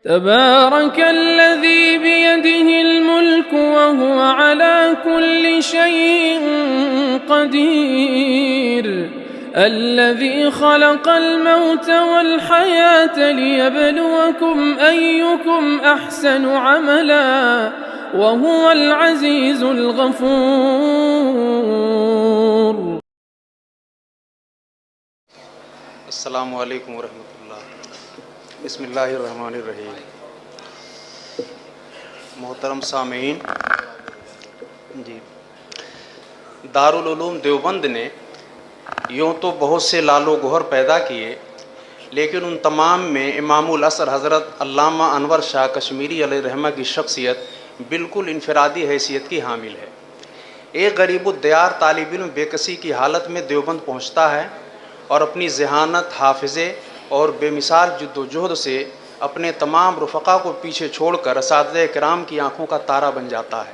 تبارك الذي بيده الملك وهو على كل شيء قدير الذي خلق الموت والحياة ليبلوكم أيكم أحسن عملا وهو العزيز الغفور. السلام علیکم ورحمۃ اللہ. بسم اللہ الرحمن الرحیم. محترم سامعین، جی دارالعلوم دیوبند نے یوں تو بہت سے لال و گوہر پیدا کیے، لیکن ان تمام میں امام العصر حضرت علامہ انور شاہ کشمیری علیہ رحمہ کی شخصیت بالکل انفرادی حیثیت کی حامل ہے. ایک غریب الدیار طالب علم بے کسی کی حالت میں دیوبند پہنچتا ہے اور اپنی ذہانت، حافظے اور بے مثال جد و جہد سے اپنے تمام رفقا کو پیچھے چھوڑ کر اساتذہ کرام کی آنکھوں کا تارا بن جاتا ہے.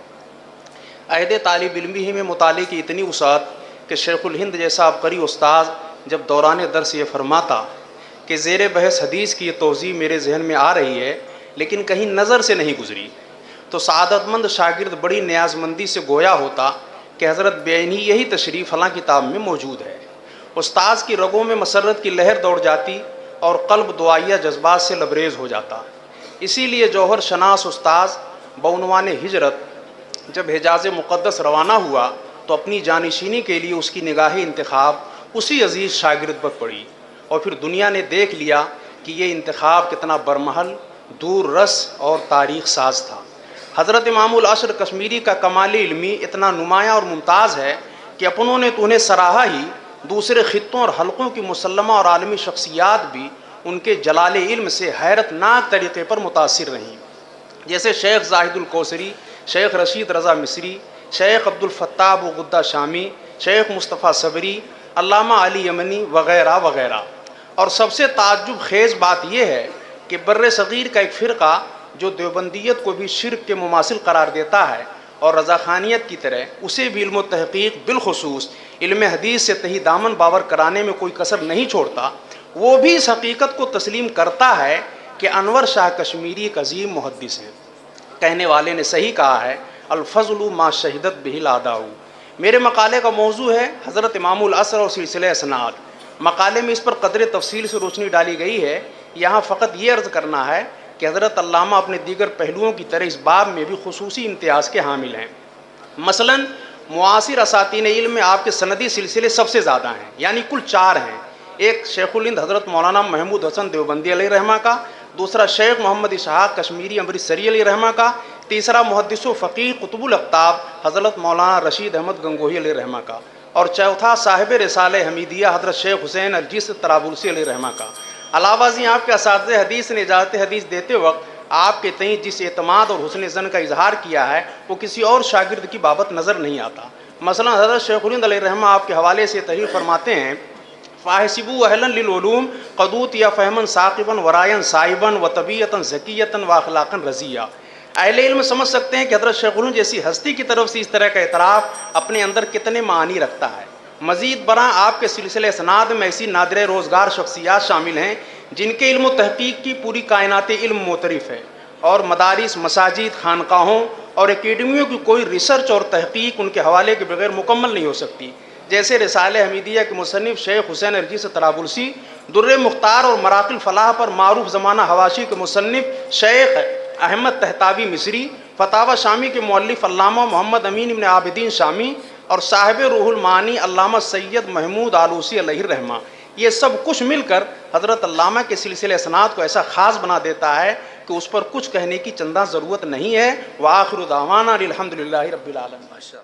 عہد طالب علمی ہی میں مطالعے کی اتنی وسعت کہ شیخ الہند جیسا عبقری استاذ جب دوران درس یہ فرماتا کہ زیر بحث حدیث کی یہ توضیح میرے ذہن میں آ رہی ہے لیکن کہیں نظر سے نہیں گزری، تو سعادت مند شاگرد بڑی نیاز مندی سے گویا ہوتا کہ حضرت بعینی یہی تشریح فلاں کتاب میں موجود ہے. استاذ کی رگوں میں مسرت کی لہر دوڑ جاتی اور قلب دعائیہ جذبات سے لبریز ہو جاتا. اسی لیے جوہر شناس استاذ بعنوان ہجرت جب حجاز مقدس روانہ ہوا تو اپنی جانشینی کے لیے اس کی نگاہ انتخاب اسی عزیز شاگرد پر پڑی، اور پھر دنیا نے دیکھ لیا کہ یہ انتخاب کتنا برمحل، دور رس اور تاریخ ساز تھا. حضرت امام العصر کشمیری کا کمال علمی اتنا نمایاں اور ممتاز ہے کہ اپنوں نے تو انہیں سراہا ہی، دوسرے خطوں اور حلقوں کی مسلمہ اور عالمی شخصیات بھی ان کے جلال علم سے حیرت ناک طریقے پر متاثر رہیں، جیسے شیخ زاہد الکوثری، شیخ رشید رضا مصری، شیخ عبد الفتاح ابو غدہ شامی، شیخ مصطفیٰ صبری، علامہ علی یمنی وغیرہ وغیرہ. اور سب سے تعجب خیز بات یہ ہے کہ بر صغیر کا ایک فرقہ جو دیوبندیت کو بھی شرک کے مماثل قرار دیتا ہے اور رضاخانیت کی طرح اسے بھی علم و تحقیق بالخصوص علم حدیث سے تہی دامن باور کرانے میں کوئی کسر نہیں چھوڑتا، وہ بھی اس حقیقت کو تسلیم کرتا ہے کہ انور شاہ کشمیری ایک عظیم محدث ہے. کہنے والے نے صحیح کہا ہے، الفضل ما شہدت بہ الاعداء. میرے مقالے کا موضوع ہے حضرت امام العصر اور سلسلہ اسناد. مقالے میں اس پر قدر تفصیل سے روشنی ڈالی گئی ہے. یہاں فقط یہ عرض کرنا ہے کہ حضرت علامہ اپنے دیگر پہلوؤں کی طرح اس باب میں بھی خصوصی امتیاز کے حامل ہیں. مثلا معاصر اساتین علم میں آپ کے سندی سلسلے سب سے زیادہ ہیں، یعنی کل 4 ہیں. ایک شیخ الہند حضرت مولانا محمود حسن دیوبندی علیہ رحمہ کا، دوسرا شیخ محمد اسحاق کشمیری امرتسری علیہ رحمہ کا، تیسرا محدث و فقیہ قطب الاقطاب حضرت مولانا رشید احمد گنگوہی علیہ رحمہ کا، اور چوتھا صاحب رسالہ حمیدیہ حضرت شیخ حسین الجیس طرابلسی علیہ رحمہ کا. علاوہ ازیں آپ کے اساتذہ حدیث نے اجازت حدیث دیتے وقت آپ کے تئیں جس اعتماد اور حسن ظن کا اظہار کیا ہے وہ کسی اور شاگرد کی بابت نظر نہیں آتا. مثلا حضرت شیخ الہند علیہ رحمہ آپ کے حوالے سے تحریر فرماتے ہیں، فاحسبوا اہلا للعلوم قدوت یا فہما ثاقبا ورائا صائبا وطبیعتا ذکیتا واخلاقا رضیہ. اہل علم سمجھ سکتے ہیں کہ حضرت شیخ الہند جیسی ہستی کی طرف سے اس طرح کا اعتراف اپنے اندر کتنے معانی رکھتا ہے. مزید برآں آپ کے سلسلہ اسناد میں ایسی نادر روزگار شخصیات شامل ہیں جن کے علم و تحقیق کی پوری کائنات علم معترف ہے، اور مدارس، مساجد، خانقاہوں اور اکیڈمیوں کی کوئی ریسرچ اور تحقیق ان کے حوالے کے بغیر مکمل نہیں ہو سکتی. جیسے رسالہ حمیدیہ کے مصنف شیخ حسین الجیس طرابلسی، در مختار اور مراقل فلاح پر معروف زمانہ حواشی کے مصنف شیخ احمد تہتاوی مصری، فتاوی شامی کے مؤلف علامہ محمد امین ابن عابدین شامی، اور صاحب روح المعانی علامہ سید محمود آلوسی علیہ الرحمہ. یہ سب کچھ مل کر حضرت علامہ کے سلسلہ اسناد کو ایسا خاص بنا دیتا ہے کہ اس پر کچھ کہنے کی چندہ ضرورت نہیں ہے. وآخر دعوانا الحمدللہ رب العالمین.